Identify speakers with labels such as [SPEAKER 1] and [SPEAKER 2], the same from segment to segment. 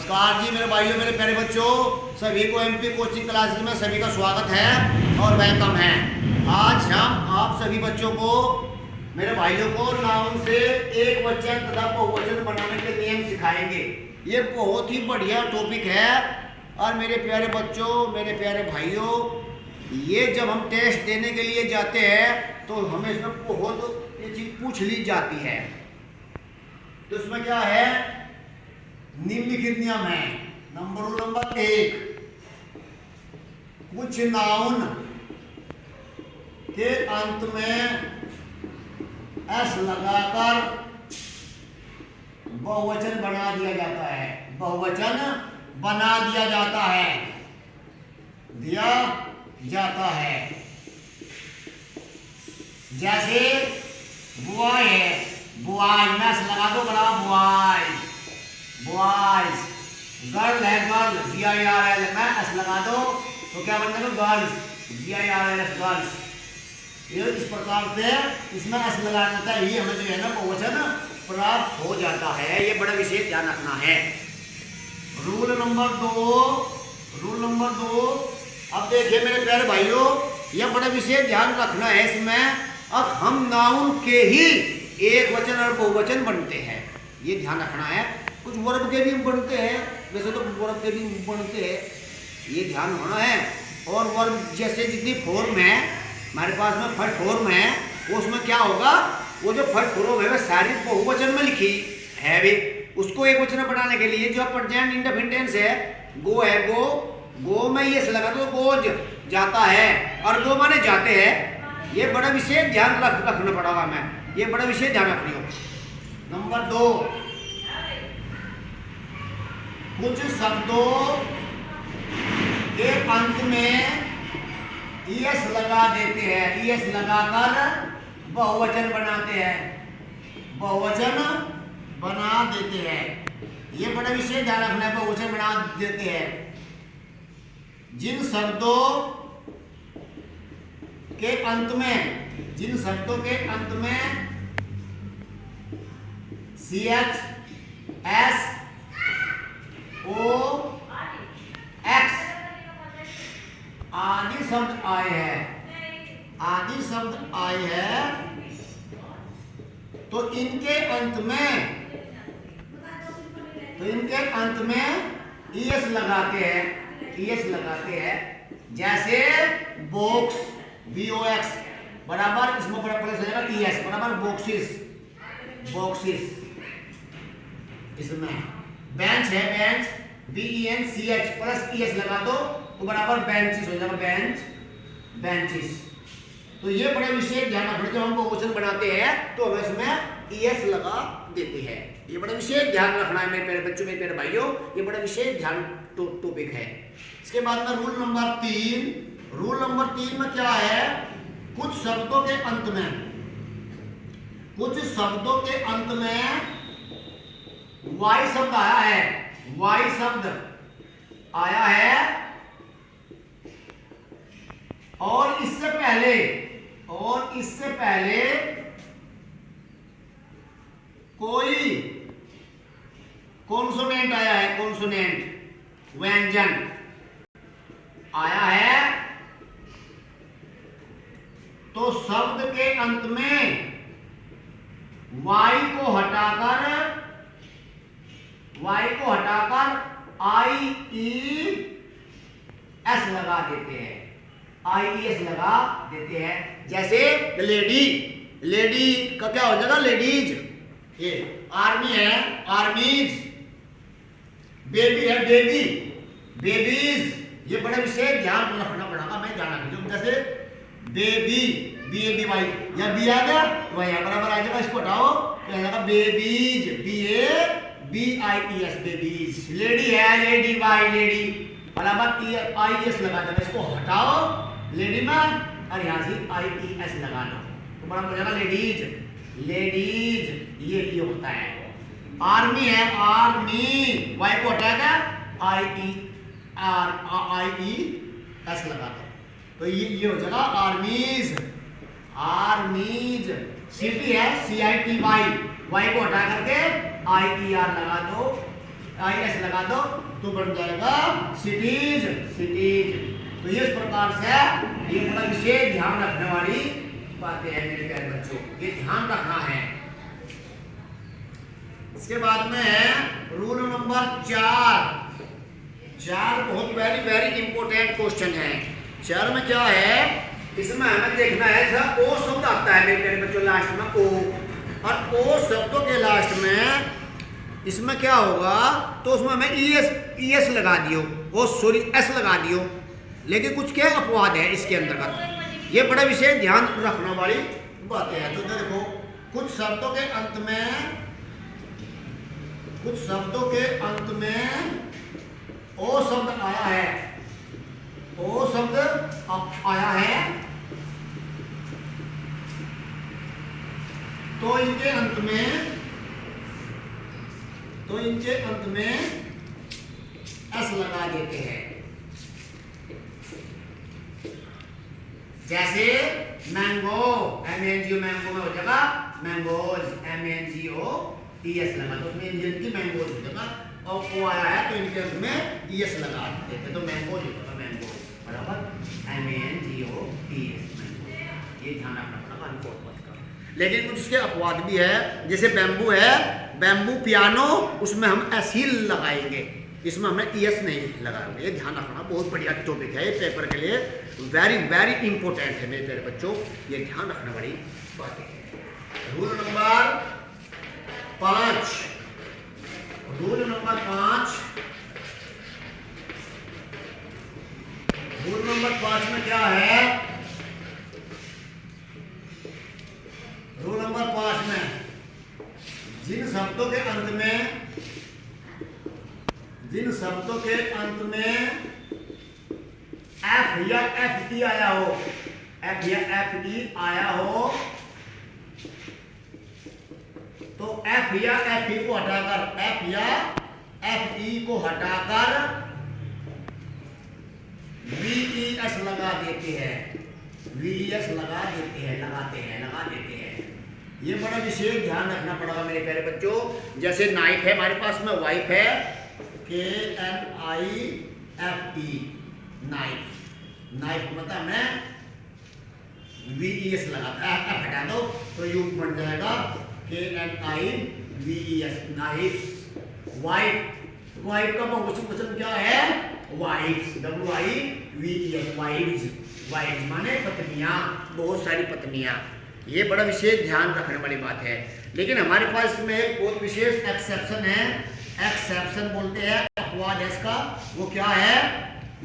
[SPEAKER 1] नमस्कार जी मेरे भाइयों, मेरे प्यारे बच्चों, सभी को एमपी कोचिंग क्लासेस में सभी का स्वागत है और वेलकम है। आज हम आप सभी बच्चों को, मेरे भाइयों को नाउन से एक वचन तथा बहुवचन बनाने के नियम सिखाएंगे। ये बहुत ही बढ़िया टॉपिक है। और मेरे प्यारे बच्चों, मेरे प्यारे भाइयों, ये जब हम टेस्ट देने के लिए जाते हैं तो हमें इसमें बहुत ये चीज़ पूछ ली जाती है। तो इसमें क्या है, निम्नलिखित नियम है। नंबर 1, कुछ नाउन के अंत में एस लगाकर बहुवचन बना दिया जाता है। बहुवचन बना दिया जाता है, दिया जाता है। जैसे बॉय है, बॉय में एस लगा दो, बड़ा बॉय बॉयज। गर्ल है, गर्ल GIRL में एस लगा दो तो क्या बनता है, गर्ल्स GIRLS गर्ल्स। ये इस प्रकार से इसमें एस लगाना होता है, ये हमें जो है ना बहुवचन प्राप्त हो जाता है। ये बड़ा विशेष ध्यान रखना है। रूल नंबर दो। अब देखिए मेरे प्यारे भाइयों, यह बड़ा विशेष ध्यान रखना है इसमें। अब हम नाउन के ही एक वचन और बहुवचन बनते हैं, ये ध्यान रखना है। कुछ वर्ब के भी बनते हैं, वैसे तो वर्ब के भी बनते हैं, ये ध्यान होना है। और वर्ब जैसे जितनी फॉर्म है हमारे पास में, फर्स्ट फॉर्म है, उसमें क्या होगा, वो जो फर्स्ट फॉर्म है वह सारी बहुवचन में लिखी है भी। उसको एक वचन बनाने के लिए जो प्रेजेंट इंडेफिनिट है, गो है, गो में ये से लगा तो गोज जाता है, और गो माने जाते हैं। ये बड़ा विशेष ध्यान रखना पड़ेगा हमें, ये बड़ा विशेष ध्यान रख रही। नंबर 2, कुछ शब्दों के अंत में ES लगा देते हैं, ES लगाकर बहुवचन बनाते हैं, बहुवचन बना देते हैं। ये बड़ा विशेष ध्यान रखना है, बहुवचन बना देते हैं। जिन शब्दों के अंत में CH S O X आदि शब्द आए हैं, तो इनके अंत में ES लगाते हैं। जैसे बॉक्स BOX बराबर, इसमें बड़ा प्लस हो जाएगा ES बराबर बॉक्सिस। इसमें बेंच है, बेंच BENCH प्लस ES लगा दो तो बराबर बेंचेस हो जाएगा, बेंचेस। तो ये बड़े विशेष ध्यान रखना, जब हम बहुवचन बनाते हैं तो हम इसमें ES लगा देते हैं। ये बड़ा विशेष ध्यान रखना है मेरे प्यारे बच्चों, मेरे प्यारे भाइयों, ये बड़ा विशेष ध्यान टॉपिक है। इसके बाद में रूल नंबर 3 में क्या है, कुछ शब्दों के अंत में वाई शब्द आया है, और इससे पहले कोई कॉन्सोनेंट आया है, व्यंजन आया है, तो शब्द के अंत में वाई को हटाकर IES लगा देते हैं। जैसे लेडी का क्या हो जाएगा, लेडीज। ये आर्मी है, आर्मीज। बेबी है, बेबीज। ये बड़ा विशेष ध्यान रखना पड़ेगा, मैं ध्यान रखूँ। जैसे बेबी BABY, या बी आ गया वही बराबर आ जाएगा, इसको हटाओ तो आ जाएगा बेबीज BABIES बेबीज। लेडी है, लेडी बराबर IES लगा देना, इसको हटाओ लेडी में और यहाँ से IES लगा लो तो बराबर हो जाएगा लेडीज। ये होता है। आर्मी है, आर्मी, वाई को हटाएगा IES लगा दो तो ये हो जाएगा आर्मीज। सिटी है CITY, वाई को हटा करके IER लगा दो, IS लगा दो तो बन जाएगा सिटीज, सिटीज। तो इस प्रकार से ये बड़ा विशेष ध्यान रखने वाली बातें हैं मेरे प्यारे बच्चों, ये ध्यान रखना है। इसके बाद में है रूल नंबर 4 बहुत वेरी वेरी इंपॉर्टेंट क्वेश्चन है। 4 में क्या है, इसमें हमें देखना है ओ शब्द आता है मेरे प्यारे बच्चों लास्ट में ओ, और ओ शब्दों के लास्ट में इसमें क्या होगा, तो उसमें हमें ES लगा दियो, ओ सॉरी S लगा दियो, लेकिन कुछ क्या अपवाद है इसके अंतर्गत, ये बड़ा विशेष ध्यान रखने वाली बातें हैं। तो देखो कुछ शब्दों के अंत में ओ शब्द आया है, ओ शब्द आया है, तो इनके अंत में S लगा देते हैं। जैसे मैंगो, MANGO, मैंगो में हो जाएगा मैंगोज, MANGOES लगा दो, उसमें इंडियन की मैंगोज हो जाएगा, और वो आया है तो इनके अंत में ES लगा देते हैं, तो मैंगोज हो जाएगा, मैंगोज बराबर MANGOES, मैंगो। ये ध्यान रखना पड़ेगा अनकोट मत कर। लेकिन कुछ उसके अपवाद भी है, जैसे बैम्बू है, बैम्बू पियानो, उसमें हम S ही लगाएंगे, इसमें हमें ES नहीं लगाएंगे। ये ध्यान रखना, बहुत बढ़िया टॉपिक है, ये पेपर के लिए वेरी वेरी इंपॉर्टेंट है मेरे प्यारे बच्चों, ये ध्यान रखने वाली बातें है। रूल नंबर 5, रूल नंबर 5 में क्या है, रूल नंबर 5 में जिन शब्दों के अंत में F या FE आया हो, F या FE आया हो, तो F या FE को हटाकर, F या FE को हटाकर VES लगा देते हैं, VES लगा देते हैं। ये बड़ा विशेष ध्यान रखना पड़ेगा मेरे प्यारे बच्चों। जैसे नाइफ है हमारे पास में, वाइफ है KNIFE, नाइफ, नाइफ मतलब हमने VES लगाता है, F हटा दो तो यू बन जाएगा KNIVES, नाइफ। वाइफ, वाइफ का बहुवचन क्या है, वाइफ्स, WIVES, वाइफ्स, वाइफ्स माने पत्नियां, बहुत सारी पत्नियां। ये बड़ा विशेष ध्यान रखने वाली बात है। लेकिन हमारे पास में एक बहुत विशेष एक्सेप्शन है, एक्सेप्शन बोलते हैं, अपवाद है इसका, वो क्या है,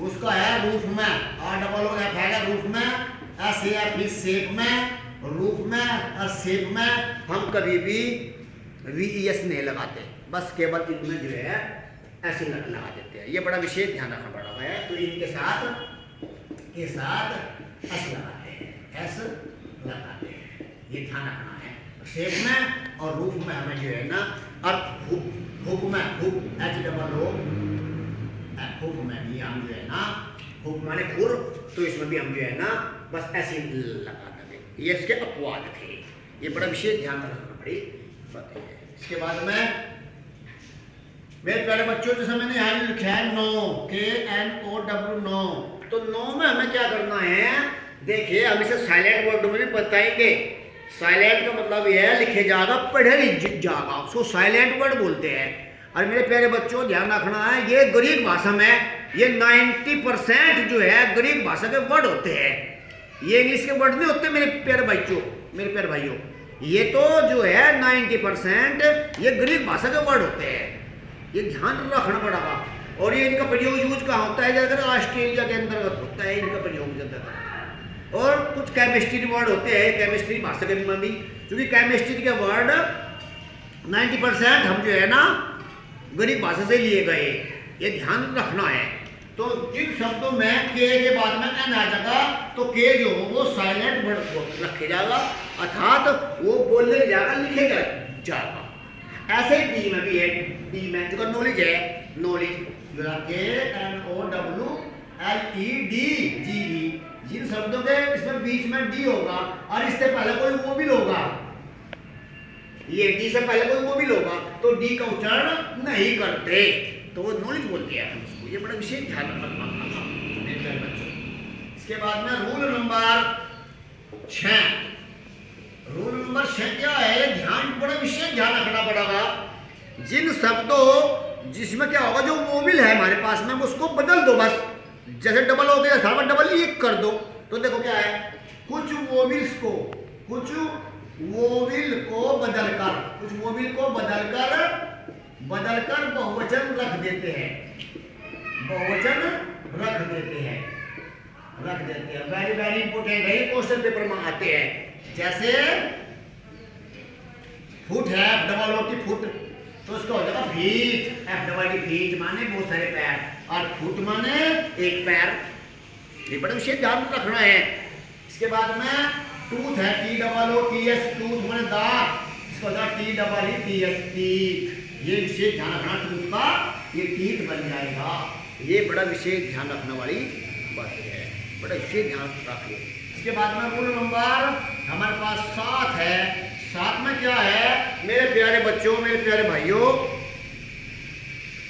[SPEAKER 1] उसका है रूफ में, RFF है रूफ में, SAF शेप में, रूफ में और शेप में हम कभी भी VES नहीं लगाते, बस केवल इनमें जो है ऐसे लगा देते हैं। ये बड़ा विशेष ध्यान रखना पड़ रहा है। तो इनके साथ S लगाते हैं, S लगाते हैं, ये ध्यान रखना है। शेप में और रूफ में हमें जो है ना, और हुक में, हुक HOO, हुक में भी हम जो है ना, हुक माने खुर, तो इसमें भी हम जो है ना बस ऐसे लगा देंगे। ये इसके अपवाद थे, ये बड़ा विशेष ध्यान रखना पड़ी बात है। इसके बाद में मेरे प्यारे बच्चों, जैसे मैंने यहाँ लिखा है नो, KNOW, नो, तो नो में हमें क्या करना है, देखिए हम इसे साइलेंट वर्ड में भी बताएंगे। साइलेंट का मतलब यह है लिखे जाएगा, पढ़े नहीं जाएगा, उसको साइलेंट वर्ड बोलते हैं। और मेरे प्यारे बच्चों ध्यान रखना है, ये ग्रीक भाषा में ये 90% जो है ग्रीक भाषा के वर्ड होते हैं, ये इंग्लिश के वर्ड नहीं होते मेरे प्यारे बच्चों, मेरे प्यारे भाइयों। ये तो जो है 90% ये ग्रीक भाषा के वर्ड होते हैं, ये ध्यान रखना पड़ेगा। और ये इनका प्रयोग यूज कहाँ होता है, ज्यादातर ऑस्ट्रेलिया के अंतर्गत होता है इनका प्रयोग ज्यादातर। और कुछ केमिस्ट्री वर्ड होते हैं केमिस्ट्री भाषा के में भी, क्योंकि केमिस्ट्री के वर्ड 90% हम जो है ना गरीब भाषा से लिए गए, ये ध्यान रखना है। तो जिन शब्दों में के बाद में एन आ जाएगा तो के जो हो वो साइलेंट वर्ड रखे जाएगा, अर्थात वो बोलने जाएगा, लिखे जाएगा। ऐसे ही डी में भी है, डी में जो नॉलेज है, नॉलेज KNOWLEDGE, जिन शब्दों के इसमें बीच में डी होगा और इससे पहले कोई वो भी होगा, ये डी से पहले कोई मोबिल होगा तो डी का उच्चारण नहीं करते, तो वो नॉलेज बोलते हैं उसको। ये बड़ा विशेष ध्यान रखना मेरे प्यारे बच्चों। इसके बाद में रूल नंबर 6, रूल नंबर 6 क्या है, ध्यान बड़ा विशेष ध्यान रखना पड़ेगा। जिन शब्दों जिसमें क्या होगा, जो मोबिल है हमारे पास में उसको बदल दो बस, जैसे डबल हो गया सारा डबल ही कर दो। तो देखो क्या है, कुछ मोबिल को बदलकर बहुवचन रख देते हैं, वेरी वेरी इंपोर्टेंट है, ये क्वेश्चन पेपर में आते हैं। जैसे फुट है, डबल होती फुट, तो उसका हो जाएगा feet, F double T feet माने बहुत सारे पैर, और फुट माने एक पैर। ये बड़ा विशेष ध्यान रखना है। इसके बाद में टूथ है, T double O T S, tooth माने दांत, इसका होगा T double E T S, teeth. ये विशेष ध्यान रखना, टूथ का ये टीथ बन जाएगा। ये बड़ा विशेष ध्यान रखने वाली बात है, बड़ा विशेष ध्यान रखिए। इसके बाद में रूल नंबर हमारे पास 7 है। 7 में क्या है मेरे प्यारे बच्चों, मेरे प्यारे भाइयों,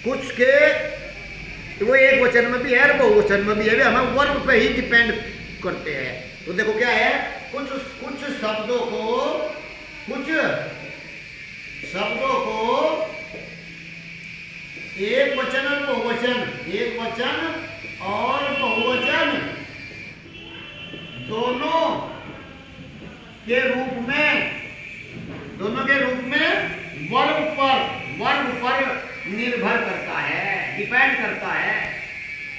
[SPEAKER 1] कुछ के वो एक वचन में भी है और बहुवचन में भी है, हमें वर्ब पे ही डिपेंड करते हैं। तो देखो क्या है, कुछ शब्दों को एक वचन और बहुवचन, एक वचन और बहुवचन दोनों के रूप में वर्ब पर निर्भर करता है, डिपेंड करता है,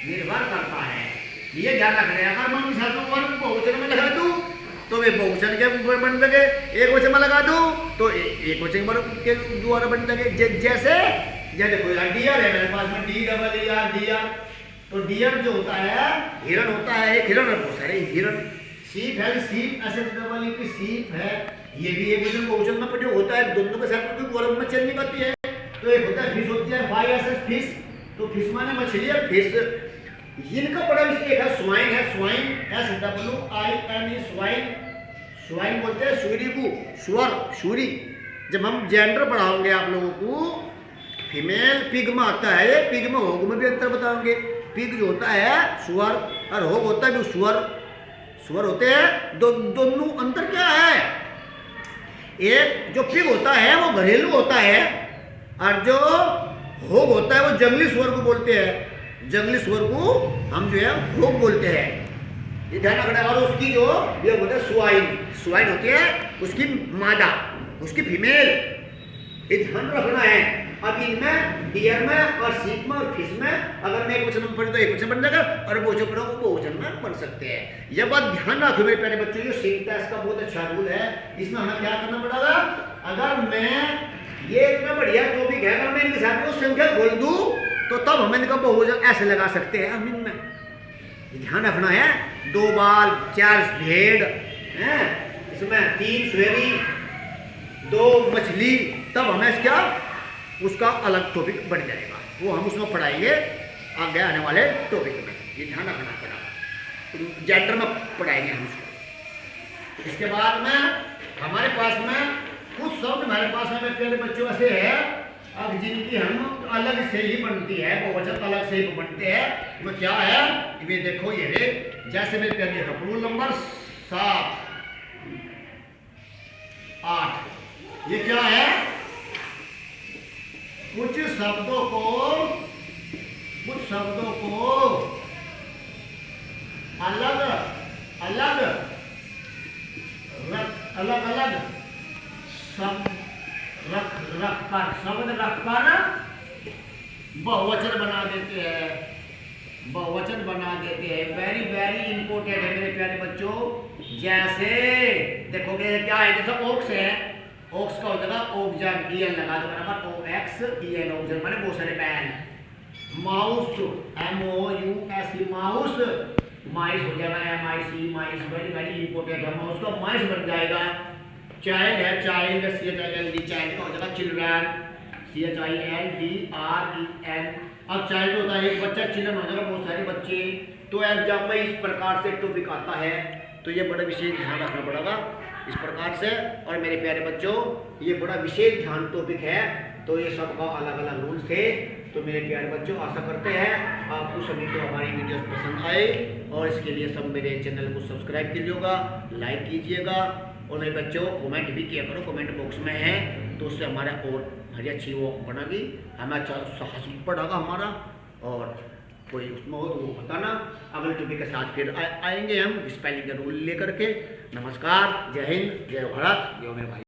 [SPEAKER 1] निर्भर करता है। ये ध्यान रखना है। अगर मैं इस वर्ब बहुवचन में लगा दूं तो वे बहुवचन के बन लगे, एक वचन में लगा दूं तो एक वचन वर्ब के द्वारा बन लगे। जैसे देखो यार, डियर है मेरे पास में, D double E R, deer. तो डियर जो होता है हिरण होता है, एक हिरण है, बहुत सारे हिरण। सीप है, सीप ऐसे डबल ई की सीप है, ये भी एक वचन बहुवचन में प्रयोग होता है, दोनों के साथ में वर्ब में चल नहीं पाती है। तो एक होता है फिश होती है, फाई ऐसे फिश, तो फिश माने मछली है, फिश। इनका बड़ा विषय एक है स्वाइन है, swine S W I N E, swine. Swine बोलते हैं सूरी को, स्वर, सूरी। जब हम जेंडर पढ़ाओगे आप लोगों को, फीमेल पिग में आता है, पिग में होग में भी अंतर बताओगे। पिग जो होता है स्वर और होग होता है जो स्वर होते हैं, दोनों अंतर क्या है। एक जो पिग होता है वो घरेलू होता है, और जो होग होता है वो जंगली स्वर को बोलते हैं। जंगली स्वर को हम जो है होग बोलते हैं, ये ध्यान रखना है। और उसकी जो ये होता है स्वाइन होती है, उसकी मादा, उसकी फीमेल, ये ध्यान रखना है। अब इनमें डियर में और सीप में और फिश में अगर मैं एक वचन में पढ़े तो एक वचन बन जाएगा, और बहुवचन पढ़ो तो बहुवचन में बन सकते हैं। यह बात ध्यान रखो मेरे प्यारे बच्चों, ये सिंटैक्स का बहुत अच्छा रूल है। इसमें हमें क्या करना पड़ेगा, अगर मैं ये इतना बढ़िया टॉपिक है, अगर मैं इनके साथ वो संख्या खोल दूं तो तब हम इनका बहुवचन ऐसे लगा सकते हैं। हम इनमें ध्यान रखना है, 2 बाल 4 भेड़ हैं, इसमें 3 सुहेरी 2 मछली, तब हमें क्या उसका अलग टॉपिक बन जाएगा, वो हम उसमें पढ़ाएंगे आगे आने वाले टॉपिक में। ये ध्यान रखना पड़ेगा, जेंडर में पढ़ाएंगे हम उसको। इसके बाद में हमारे पास में कुछ शब्द हमारे पास में प्यारे बच्चों ऐसे है, अब जिनकी हम अलग से ही बनती है, बहुवचन अलग से ही बनते हैं। वो क्या है, ये देखो, ये जैसे मेरे प्यारे रूल नंबर 7 8, ये क्या है, कुछ शब्दों को अलग शब्द रखकर बहुवचन बना देते हैं। वेरी वेरी इंपॉर्टेंट है मेरे प्यारे बच्चों। जैसे देखोगे क्या है, जैसे ओक्स है, ओक्स का हो जाएगा ओक्जन, ई एन लगा दो बराबर, ओ एक्स ई एन, ओक्जन माने बहुत सारे बैल। Mouse, M O U S E, mouse, mice हो जाएगा, M I C, mice. Very very important है, माउस का माइस बन जाएगा। चाइल्ड है, child C H I L D, child का हो जाएगा children, C H I L D R E N. अब चाइल्ड होता है एक बच्चा, चिल्ड्रन हो जाएगा बहुत सारे बच्चे। तो एग्जाम में इस प्रकार से टॉपिक आता है, तो ये बड़ा विशेष ध्यान रखना पड़ेगा। इस प्रकार से। और मेरे प्यारे बच्चों, ये बड़ा विशेष ध्यान टॉपिक है, तो ये सबका अलग अलग रूल्स थे। तो मेरे प्यारे बच्चों, आशा करते हैं आपको सभी को हमारी वीडियोस पसंद आए, और इसके लिए सब मेरे चैनल को सब्सक्राइब कीजिएगा, लाइक कीजिएगा, और मेरे बच्चों कमेंट भी किया करो, कमेंट बॉक्स में है, तो उससे हमारा और हरी अच्छी वो बनेगी, हमें अच्छा साहस बढ़ेगा हमारा। और कोई उसमें हो तो वो बताना, अगले टॉपिक के साथ फिर आएंगे हम स्पेलिंग के रूल लेकर के। नमस्कार, जय हिंद, जय भारत, जय मेरे भाई।